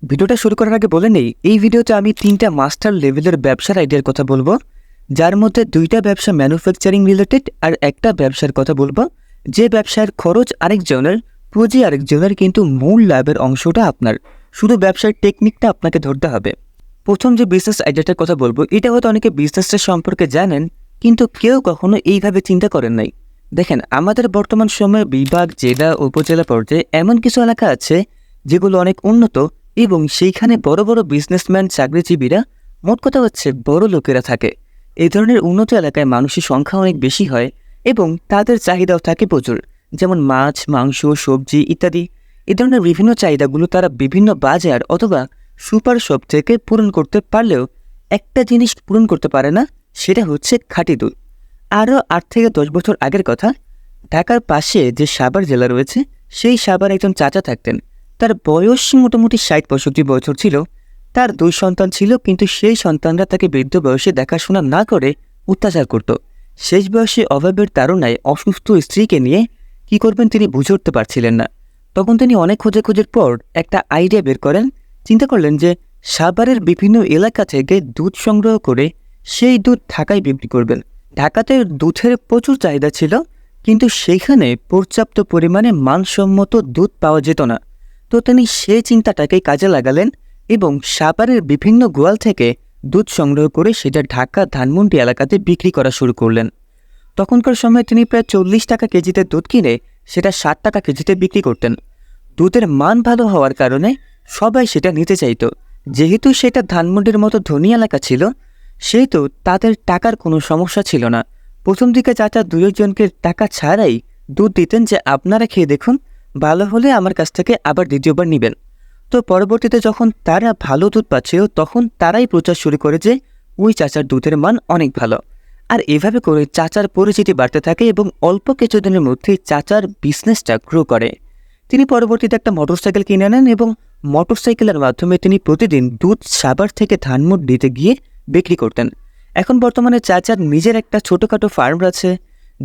ভিডিওটা শুরু করার আগে বলে নেই, এই ভিডিওতে আমি 3টা মাস্টার লেভেলের ব্যবসার আইডিয়ার কথা বলবো, যার মধ্যে 2টা ব্যবসা ম্যানুফ্যাকচারিং রিলেটেড আর একটা ব্যবসার কথা বলবো যে ব্যবসার খরচ আরেকজনের, পুঁজি আরেকজনের, কিন্তু মূল লাভের অংশটা আপনার। শুধু ব্যবসার টেকনিকটা আপনাকে ধরতে হবে। প্রথম যে বিজনেস আইডিয়াটার কথা বলবো, এটা হয়তো অনেকে বিজনেসটার সম্পর্কে জানেন, কিন্তু কেউ কখনো এইভাবে চিন্তা করেন নাই। দেখেন, আমাদের বর্তমান সময়ে বিভাগ, জেলা, উপজেলা পর্যায়ে এমন কিছু এলাকা আছে যেগুলো অনেক উন্নত এবং সেইখানে বড় বড় বিজনেসম্যান, চাকরিজীবীরা, মোট কথা হচ্ছে বড় লোকেরা থাকে। এই ধরনের উন্নত এলাকায় মানুষের সংখ্যা অনেক বেশি হয় এবং তাদের চাহিদাও থাকে প্রচুর, যেমন মাছ, মাংস, সবজি ইত্যাদি। এই ধরনের বিভিন্ন চাহিদাগুলো তারা বিভিন্ন বাজার অথবা সুপার শপ থেকে পূরণ করতে পারলেও একটা জিনিস পূরণ করতে পারে না, সেটা হচ্ছে খাঁটি দুধ। আরও 8 থেকে 10 বছর আগের কথা, ঢাকার পাশে যে সাভার জেলা রয়েছে, সেই সাভার একজন চাচা থাকতেন। তার বয়স মোটামুটি 60-65 বছর ছিল। তার 2 সন্তান ছিল, কিন্তু সেই সন্তানরা তাকে বৃদ্ধ বয়সে দেখাশোনা না করে অত্যাচার করত। শেষ বয়সে অভাবের তাড়নায় অসুস্থ স্ত্রীকে নিয়ে কি করবেন তিনি বুঝে উঠতে পারছিলেন না। তখন তিনি অনেক খোঁজাখুঁজির পর একটা আইডিয়া বের করেন। চিন্তা করলেন যে সাভারের বিভিন্ন এলাকা থেকে দুধ সংগ্রহ করে সেই দুধ ঢাকায় বিক্রি করবেন। ঢাকাতে দুধের প্রচুর চাহিদা ছিল, কিন্তু সেখানে পর্যাপ্ত পরিমাণে মানসম্মত দুধ পাওয়া যেত না। তো তিনি সেই চিন্তাটাকেই কাজে লাগালেন এবং সাভারের বিভিন্ন গোয়াল থেকে দুধ সংগ্রহ করে সেটা ঢাকা, ধানমন্ডি এলাকাতে বিক্রি করা শুরু করলেন। তখনকার সময় তিনি প্রায় 40 টাকা কেজিতে দুধ কিনে সেটা 60 টাকা কেজিতে বিক্রি করতেন। দুধের মান ভালো হওয়ার কারণে সবাই সেটা নিতে চাইত। যেহেতু সেটা ধানমন্ডির মতো ধনী এলাকা ছিল, সেহেতু তাদের টাকার কোনো সমস্যা ছিল না। প্রথম দিকে চাচা 2 জনকে টাকা ছাড়াই দুধ দিতেন যে আপনারা খেয়ে দেখুন, ভালো হলে আমার কাছ থেকে আবার দ্বিতীয়বার নেবেন। তো পরবর্তীতে যখন তারা ভালো দুধ পাচ্ছিল, তখন তারাই প্রচার শুরু করে যে ওই চাচার দুধের মান অনেক ভালো। আর এভাবে করে চাচার পরিচিতি বাড়তে থাকে এবং অল্প কিছুদিনের মধ্যেই চাচার বিজনেসটা গ্রো করে। তিনি পরবর্তীতে একটা মোটরসাইকেল কিনে নেন এবং মোটরসাইকেলের মাধ্যমে তিনি প্রতিদিন দুধ সাভার থেকে ধানমন্ডিতে গিয়ে বিক্রি করতেন। এখন বর্তমানে চাচার নিজের একটা ছোটোখাটো ফার্ম আছে,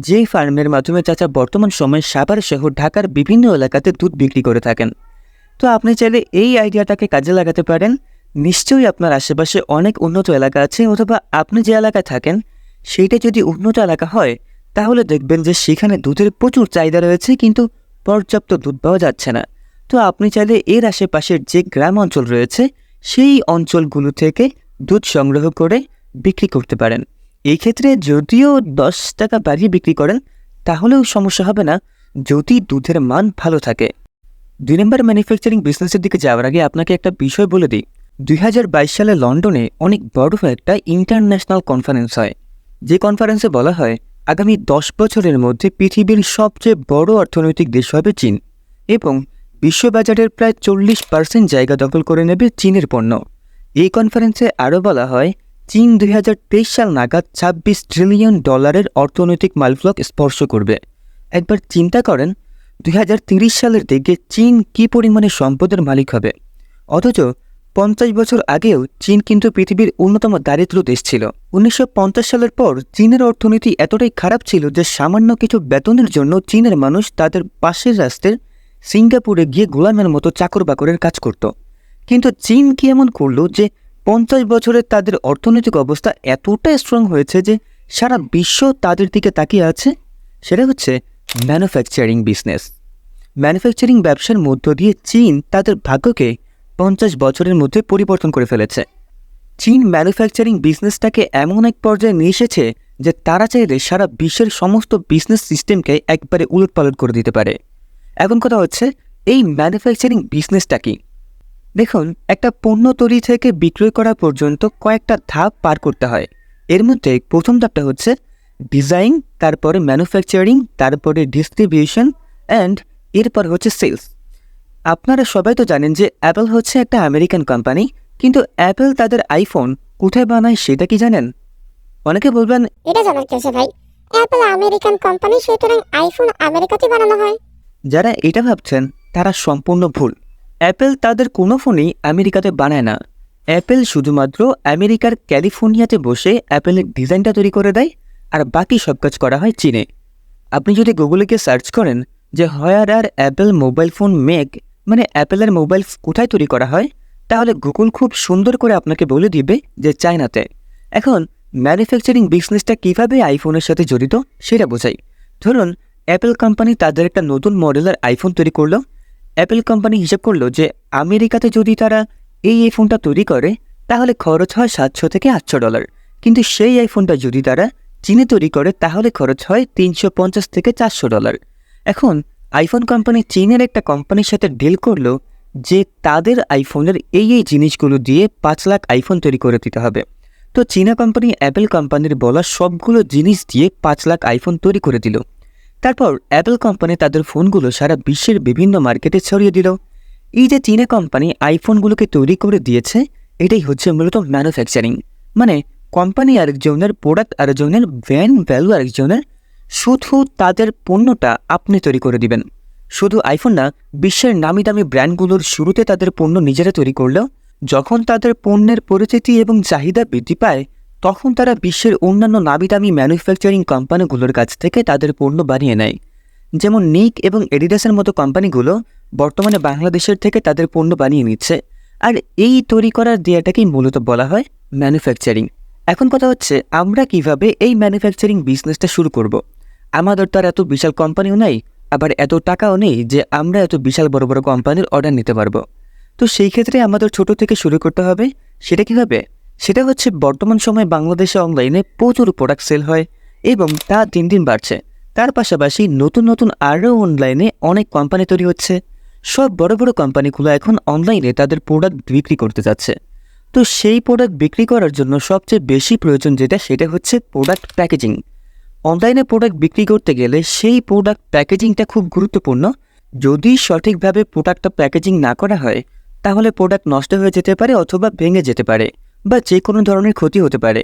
যেই ফার্মের মাধ্যমে চাচা বর্তমান সময়ে সাভার শহর, ঢাকার বিভিন্ন এলাকাতে দুধ বিক্রি করে থাকেন। তো আপনি চাইলে এই আইডিয়াটাকে কাজে লাগাতে পারেন। নিশ্চয়ই আপনার আশেপাশে অনেক উন্নত এলাকা আছে, অথবা আপনি যে এলাকায় থাকেন সেইটা যদি উন্নত এলাকা হয়, তাহলে দেখবেন যে সেখানে দুধের প্রচুর চাহিদা রয়েছে, কিন্তু পর্যাপ্ত দুধ পাওয়া যাচ্ছে না। তো আপনি চাইলে এর আশেপাশের যে গ্রাম অঞ্চল রয়েছে, সেই অঞ্চলগুলো থেকে দুধ সংগ্রহ করে বিক্রি করতে পারেন। এই ক্ষেত্রে যদিও 10 টাকা বাড়িয়ে বিক্রি করেন, তাহলেও সমস্যা হবে না, যদি দুধের মান ভালো থাকে। 2 নম্বর ম্যানুফ্যাকচারিং বিজনেসের দিকে যাওয়ার আগে আপনাকে একটা বিষয় বলে দিই। 2022 সালে লন্ডনে অনেক বড় একটা ইন্টারন্যাশনাল কনফারেন্স হয়, যে কনফারেন্সে বলা হয় আগামী 10 বছরের মধ্যে পৃথিবীর সবচেয়ে বড় অর্থনৈতিক দেশ হবে চীন এবং বিশ্ববাজারের প্রায় 40% জায়গা দখল করে নেবে চীনের পণ্য। এই কনফারেন্সে আরও বলা হয় চীন 2023 সাল নাগাদ $26 ট্রিলিয়ন অর্থনৈতিক মাইলফলক স্পর্শ করবে। একবার চিন্তা করেন, 2030 সালের দিকে চীন কী পরিমাণে সম্পদের মালিক হবে। অথচ 50 বছর আগেও চীন কিন্তু পৃথিবীর অন্যতম দারিদ্র দেশ ছিল। 1950 সালের পর চীনের অর্থনীতি এতটাই খারাপ ছিল যে সামান্য কিছু বেতনের জন্য চীনের মানুষ তাদের পাশের রাষ্ট্রের সিঙ্গাপুরে গিয়ে গোলামের মতো চাকর বাকরের কাজ করত। কিন্তু চীন কি এমন করলো যে 50 বছরে তাদের অর্থনৈতিক অবস্থা এতটা স্ট্রং হয়েছে যে সারা বিশ্ব তাদের দিকে তাকিয়ে আছে? সেটা হচ্ছে ম্যানুফ্যাকচারিং বিজনেস। ম্যানুফ্যাকচারিং ব্যবসার মধ্য দিয়ে চীন তাদের ভাগ্যকে 50 বছরের মধ্যে পরিবর্তন করে ফেলেছে। চীন ম্যানুফ্যাকচারিং বিজনেসটাকে এমন এক পর্যায়ে নিয়ে এসেছে যে তারা চাইলে সারা বিশ্বের সমস্ত বিজনেস সিস্টেমকে একবারে উলটপালট করে দিতে পারে। এখন কথা হচ্ছে, এই ম্যানুফ্যাকচারিং বিজনেসটা কি? দেখুন, একটা পণ্য তৈরি থেকে বিক্রয় করা পর্যন্ত কয়েকটা ধাপ পার করতে হয়। এর মধ্যে প্রথম ধাপটা হচ্ছে ডিজাইন, তারপরে ম্যানুফ্যাকচারিং, তারপরে ডিস্ট্রিবিউশন অ্যান্ড এরপর হচ্ছে সেলস। আপনারা সবাই তো জানেন যে অ্যাপল হচ্ছে একটা আমেরিকান কোম্পানি, কিন্তু অ্যাপল তাদের আইফোন কোথায় বানায় সেটা কি জানেন? অনেকে বলবেন, এটা জানার কি আছে ভাই, অ্যাপল আমেরিকান কোম্পানি, সুতরাং আইফোন আমেরিকাতে বানানো হয়। যারা এটা ভাবছেন তারা সম্পূর্ণ ভুল। অ্যাপল তাদের কোনো ফোনই আমেরিকাতে বানায় না। অ্যাপল শুধুমাত্র আমেরিকার ক্যালিফোর্নিয়াতে বসে অ্যাপেলের ডিজাইনটা তৈরি করে দেয়, আর বাকি সব কাজ করা হয় চীনে। আপনি যদি গুগলে গিয়ে সার্চ করেন যে হোয়ার আর অ্যাপল মোবাইল ফোন মেক, মানে অ্যাপেলের মোবাইল কোথায় তৈরি করা হয়, তাহলে গুগল খুব সুন্দর করে আপনাকে বলে দিবে যে চায়নাতে। এখন ম্যানুফ্যাকচারিং বিজনেসটা কীভাবে আইফোনের সাথে জড়িত সেটা বোঝাই। ধরুন অ্যাপেল কোম্পানি তাদের একটা নতুন মডেলের আইফোন তৈরি করলো। অ্যাপেল কোম্পানি হিসাব করলো যে আমেরিকাতে যদি তারা এই আইফোনটা তৈরি করে তাহলে খরচ হয় $700 থেকে $800, কিন্তু সেই আইফোনটা যদি তারা চীনে তৈরি করে তাহলে খরচ হয় $350 থেকে $400। এখন আইফোন কোম্পানি চীনের একটা কোম্পানির সাথে ডিল করলো যে তাদের আইফোনের এই জিনিসগুলো দিয়ে 5 লাখ আইফোন তৈরি করে দিতে হবে। তো চীনা কোম্পানি অ্যাপেল কোম্পানির বলা সবগুলো জিনিস দিয়ে 5 লাখ আইফোন তৈরি করে দিল। তারপর অ্যাপেল কোম্পানি তাদের ফোনগুলো সারা বিশ্বের বিভিন্ন মার্কেটে ছড়িয়ে দিল। এই যে চীনা কোম্পানি আইফোনগুলোকে তৈরি করে দিয়েছে, এটাই হচ্ছে মূলত ম্যানুফ্যাকচারিং। মানে কোম্পানি আরেকজনের, প্রোডাক্ট আরেকজনের, ব্র্যান্ড ভ্যালু আরেকজনের, শুধু তাদের পণ্যটা আপনি তৈরি করে দিবেন। শুধু আইফোন না, বিশ্বের নামি দামি ব্র্যান্ডগুলোর শুরুতে তাদের পণ্য নিজেরা তৈরি করলেও যখন তাদের পণ্যের পরিচিতি এবং চাহিদা বৃদ্ধি পায় তখন তারা বিশ্বের অন্যান্য নামি দামি ম্যানুফ্যাকচারিং কোম্পানিগুলোর কাছ থেকে তাদের পণ্য বানিয়ে নেয়। যেমন নিক এবং এডিডাসের মতো কোম্পানিগুলো বর্তমানে বাংলাদেশের থেকে তাদের পণ্য বানিয়ে নিচ্ছে। আর এই তৈরি করার দেয়াটাকেই মূলত বলা হয় ম্যানুফ্যাকচারিং। এখন কথা হচ্ছে আমরা কিভাবে এই ম্যানুফ্যাকচারিং বিজনেসটা শুরু করব। আমাদের তো আর এত বিশাল কোম্পানিও নেই, আবার এত টাকাও নেই যে আমরা এত বিশাল বড় বড় কোম্পানির অর্ডার নিতে পারবো। তো সেই ক্ষেত্রে আমাদের ছোট থেকে শুরু করতে হবে। সেটা কীভাবে? সেটা হচ্ছে বর্তমান সময়ে বাংলাদেশে অনলাইনে প্রচুর প্রোডাক্ট সেল হয় এবং তা দিন দিন বাড়ছে। তার পাশাপাশি নতুন নতুন আরও অনলাইনে অনেক কোম্পানি তৈরি হচ্ছে। সব বড় বড় কোম্পানিগুলো এখন অনলাইনে তাদের প্রোডাক্ট বিক্রি করতে যাচ্ছে। তো সেই প্রোডাক্ট বিক্রি করার জন্য সবচেয়ে বেশি প্রয়োজন সেটা হচ্ছে প্রোডাক্ট প্যাকেজিং। অনলাইনে প্রোডাক্ট বিক্রি করতে গেলে সেই প্রোডাক্ট প্যাকেজিংটা খুব গুরুত্বপূর্ণ। যদি সঠিকভাবে প্রোডাক্টটা প্যাকেজিং না করা হয় তাহলে প্রোডাক্ট নষ্ট হয়ে যেতে পারে অথবা ভেঙে যেতে পারে বা যে কোনো ধরনের ক্ষতি হতে পারে।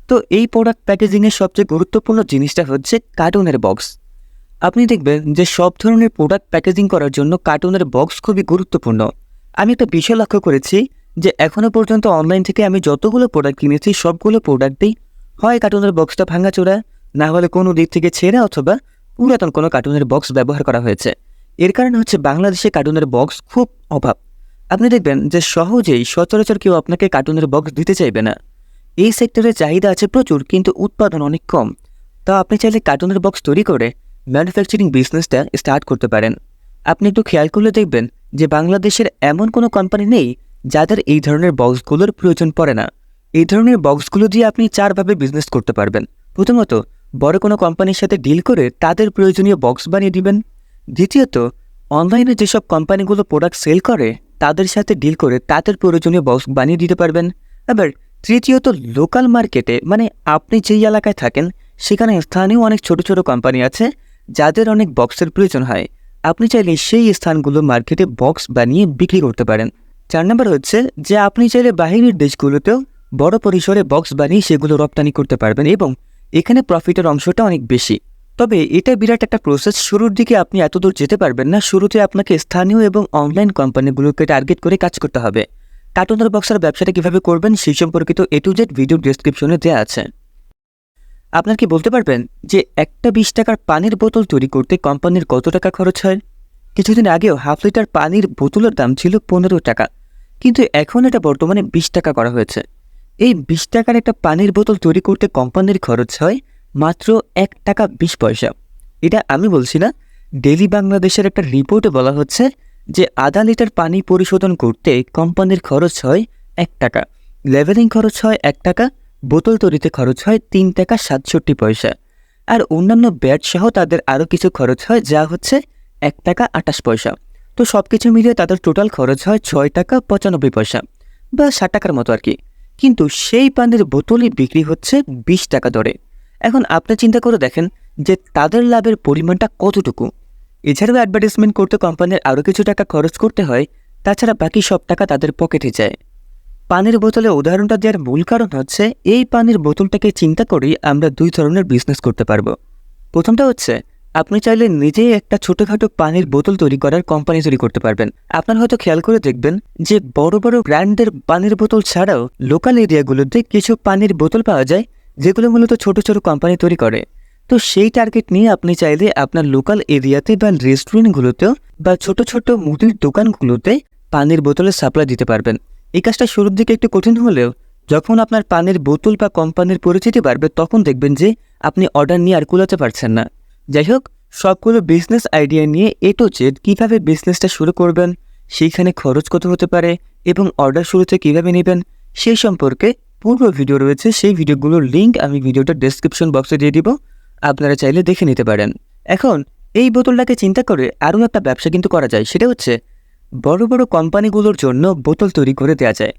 তো এই প্রোডাক্ট প্যাকেজিংয়ের সবচেয়ে গুরুত্বপূর্ণ জিনিসটা হচ্ছে কার্টুনের বক্স। আপনি দেখবেন যে সব ধরনের প্রোডাক্ট প্যাকেজিং করার জন্য কার্টুনের বক্স খুবই গুরুত্বপূর্ণ। আমি একটা বিষয় লক্ষ্য করেছি যে এখনও পর্যন্ত অনলাইন থেকে আমি যতগুলো প্রোডাক্ট কিনেছি সবগুলো প্রোডাক্টেই হয় কার্টুনের বক্সটা ভাঙাচোরা, না হলে কোনো দিক থেকে ছেঁড়া অথবা পুরাতন কোনো কার্টুনের বক্স ব্যবহার করা হয়েছে। এর কারণে হচ্ছে বাংলাদেশে কার্টুনের বক্স খুব অভাব। আপনি দেখবেন যে সহজেই সচরাচর কেউ আপনাকে কার্টুনের বক্স দিতে চাইবে না। এই সেক্টরে চাহিদা আছে প্রচুর কিন্তু উৎপাদন অনেক কম। তা আপনি চাইলে কার্টুনের বক্স তৈরি করে ম্যানুফ্যাকচারিং বিজনেসটা স্টার্ট করতে পারেন। আপনি একটু খেয়াল করলে দেখবেন যে বাংলাদেশের এমন কোনো কোম্পানি নেই যাদের এই ধরনের বক্সগুলোর প্রয়োজন পড়ে না। এই ধরনের বক্সগুলো দিয়ে আপনি 4ভাবে বিজনেস করতে পারবেন। প্রথমত, বড় কোনো কোম্পানির সাথে ডিল করে তাদের প্রয়োজনীয় বক্স বানিয়ে দিবেন। দ্বিতীয়ত, অনলাইনে যেসব কোম্পানিগুলো প্রোডাক্ট সেল করে তাদের সাথে ডিল করে তাদের প্রয়োজনীয় বক্স বানিয়ে দিতে পারবেন। আবার তৃতীয়ত, লোকাল মার্কেটে মানে আপনি যেই এলাকায় থাকেন সেখানে স্থানীয় অনেক ছোট ছোট কোম্পানি আছে যাদের অনেক বক্সের প্রয়োজন হয়। আপনি চাইলে সেই স্থানগুলো মার্কেটে বক্স বানিয়ে বিক্রি করতে পারেন। 4 নম্বর হচ্ছে যে আপনি চাইলে বাহিরের দেশগুলোতেও বড় পরিসরে বক্স বানিয়ে সেগুলো রপ্তানি করতে পারবেন এবং এখানে প্রফিটের অংশটা অনেক বেশি। তবে এটা বিরাট একটা প্রসেস। শুরুর দিকে আপনি এতদূর যেতে পারবেন না। শুরুতে আপনাকে স্থানীয় এবং অনলাইন কোম্পানিগুলোকে টার্গেট করে কাজ করতে হবে। কার্টুনের বক্সের ব্যবসাটা কীভাবে করবেন সেই সম্পর্কিত A to Z ভিডিও ডেসক্রিপশনে দেওয়া আছে। আপনার কি বলতে পারবেন যে একটা 20 টাকার পানির বোতল তৈরি করতে কোম্পানির কত টাকা খরচ হয়? কিছুদিন আগেও হাফ লিটার পানির বোতলের দাম ছিল 15 টাকা, কিন্তু এখন এটা বর্তমানে 20 টাকা করা হয়েছে। এই 20 টাকার একটা পানির বোতল তৈরি করতে কোম্পানির খরচ হয় মাত্র 1 টাকা 20 পয়সা। এটা আমি বলছি না, ডেইলি বাংলাদেশের একটা রিপোর্টে বলা হচ্ছে যে আধা লিটার পানি পরিশোধন করতে কোম্পানির খরচ হয় 1 টাকা, লেভেলিং খরচ হয় 1 টাকা, বোতল তৈরিতে খরচ হয় 3 টাকা 67 পয়সা, আর অন্যান্য ব্যাট সহ তাদের আরও কিছু খরচ হয় যা হচ্ছে 1 টাকা 28 পয়সা। তো সব কিছু মিলিয়ে তাদের টোটাল খরচ হয় 6 টাকা 95 পয়সা বা 60 টাকার মতো আর কি। কিন্তু সেই পানির বোতলই বিক্রি হচ্ছে 20 টাকা দরে। এখন আপনি চিন্তা করে দেখেন যে তাদের লাভের পরিমাণটা কতটুকু। এছাড়াও অ্যাডভার্টাইজমেন্ট করতে কোম্পানির আরও কিছু টাকা খরচ করতে হয়, তাছাড়া বাকি সব টাকা তাদের পকেটে যায়। পানির বোতলে উদাহরণটা দেওয়ার মূল কারণ হচ্ছে এই পানির বোতলটাকে চিন্তা করেই আমরা 2 ধরনের বিজনেস করতে পারবো। প্রথমটা হচ্ছে আপনি চাইলে নিজেই একটা ছোটোখাটো পানির বোতল তৈরি করার কোম্পানি তৈরি করতে পারবেন। আপনার হয়তো খেয়াল করে দেখবেন যে বড় বড় ব্র্যান্ডের পানির বোতল ছাড়াও লোকাল এরিয়াগুলোতে কিছু পানির বোতল পাওয়া যায় যেগুলো মূলত ছোট ছোট কোম্পানি তৈরি করে। তো সেই টার্গেট নিয়ে আপনি চাইলে আপনার লোকাল এরিয়াতে বা রেস্টুরেন্টগুলোতেও বা ছোট ছোট মুদির দোকানগুলোতে পানির বোতলের সাপ্লাই দিতে পারবেন। এই কাজটা শুরুর দিকে একটু কঠিন হলেও যখন আপনার পানির বোতল বা কোম্পানির পরিচিতি বাড়বে তখন দেখবেন যে আপনি অর্ডার নিয়ে আর কুলাতে পারছেন না। যাই হোক, সবগুলো বিজনেস আইডিয়া নিয়ে এ টু জেড কীভাবে বিজনেসটা শুরু করবেন, সেইখানে খরচ কত হতে পারে এবং অর্ডার শুরুতে কীভাবে নেবেন সেই সম্পর্কে পূর্ব ভিডিও রয়েছে। সেই ভিডিওগুলোর লিঙ্ক আমি ভিডিওটা ডেসক্রিপশন বক্সে দিয়ে দিব, আপনারা চাইলে দেখে নিতে পারেন। এখন এই বোতলটাকে চিন্তা করে আরও একটা ব্যবসা কিন্তু করা যায়, সেটা হচ্ছে বড় বড় কোম্পানিগুলোর জন্য বোতল তৈরি করে দেওয়া যায়।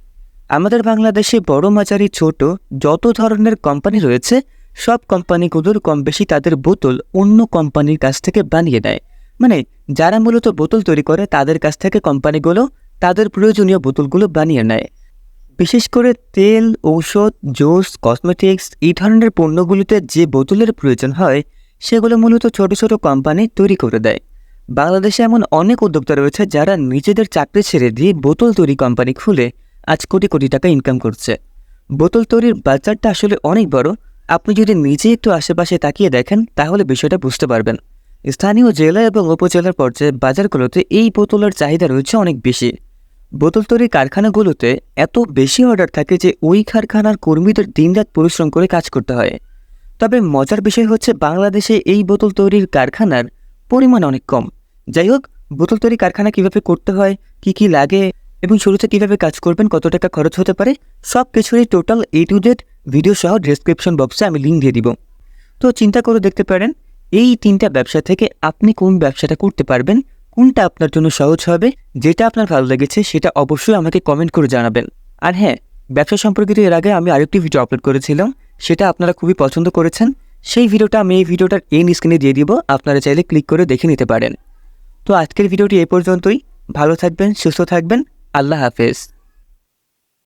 আমাদের বাংলাদেশে বড় মাঝারি ছোট যত ধরনের কোম্পানি রয়েছে সব কোম্পানিগুলোর কম বেশি তাদের বোতল অন্য কোম্পানির কাছ থেকে বানিয়ে দেয়। মানে যারা মূলত বোতল তৈরি করে তাদের কাছ থেকে কোম্পানিগুলো তাদের প্রয়োজনীয় বোতলগুলো বানিয়ে নেয়। বিশেষ করে তেল, ঔষধ, জুস, কসমেটিক্স এই ধরনের পণ্যগুলোতে যে বোতলের প্রয়োজন হয় সেগুলো মূলত ছোট ছোট কোম্পানি তৈরি করে দেয়। বাংলাদেশে এমন অনেক উদ্যোক্তা রয়েছে যারা নিজেদের চাকরি ছেড়ে দিয়ে বোতল তৈরি কোম্পানি খুলে আজ কোটি কোটি টাকা ইনকাম করছে। বোতল তৈরির বাজারটা আসলে অনেক বড়। আপনি যদি নিজে একটু আশেপাশে তাকিয়ে দেখেন তাহলে বিষয়টা বুঝতে পারবেন। স্থানীয় জেলা এবং উপজেলার পর্যায়ে বাজারগুলোতে এই বোতলের চাহিদা রয়েছে অনেক বেশি। বোতল তৈরির কারখানাগুলোতে এত বেশি অর্ডার থাকে যে ওই কারখানার কর্মীদের দিনরাত পরিশ্রম করে কাজ করতে হয়। তবে মজার বিষয় হচ্ছে বাংলাদেশে এই বোতল তৈরির কারখানার পরিমাণ অনেক কম। যাই হোক, বোতল তৈরি কারখানা কীভাবে করতে হয়, কি লাগে এবং শুরুতে কীভাবে কাজ করবেন, কত টাকা খরচ হতে পারে, সব কিছুরই total A to Z video সহ ডেসক্রিপশন বক্সে আমি লিঙ্ক দিয়ে দিব। তো চিন্তা করে দেখতে পারেন এই তিনটা ব্যবসা থেকে আপনি কোন ব্যবসাটা করতে পারবেন, কোনটা আপনার জন্য সহজ হবে। যেটা আপনার ভালো লেগেছে সেটা অবশ্যই আমাকে কমেন্ট করে জানাবেন। আর হ্যাঁ, ব্যবসা সম্পর্কিত এর আগে আমি আরেকটি ভিডিও আপলোড করেছিলাম, সেটা আপনারা খুবই পছন্দ করেছেন। সেই ভিডিওটা আমি এই ভিডিওটার এন্ড স্ক্রিনে দিয়ে দিব, আপনারা চাইলে ক্লিক করে দেখে নিতে পারেন। তো আজকের ভিডিওটি এই পর্যন্তই। ভালো থাকবেন, সুস্থ থাকবেন, আল্লাহ হাফেজ।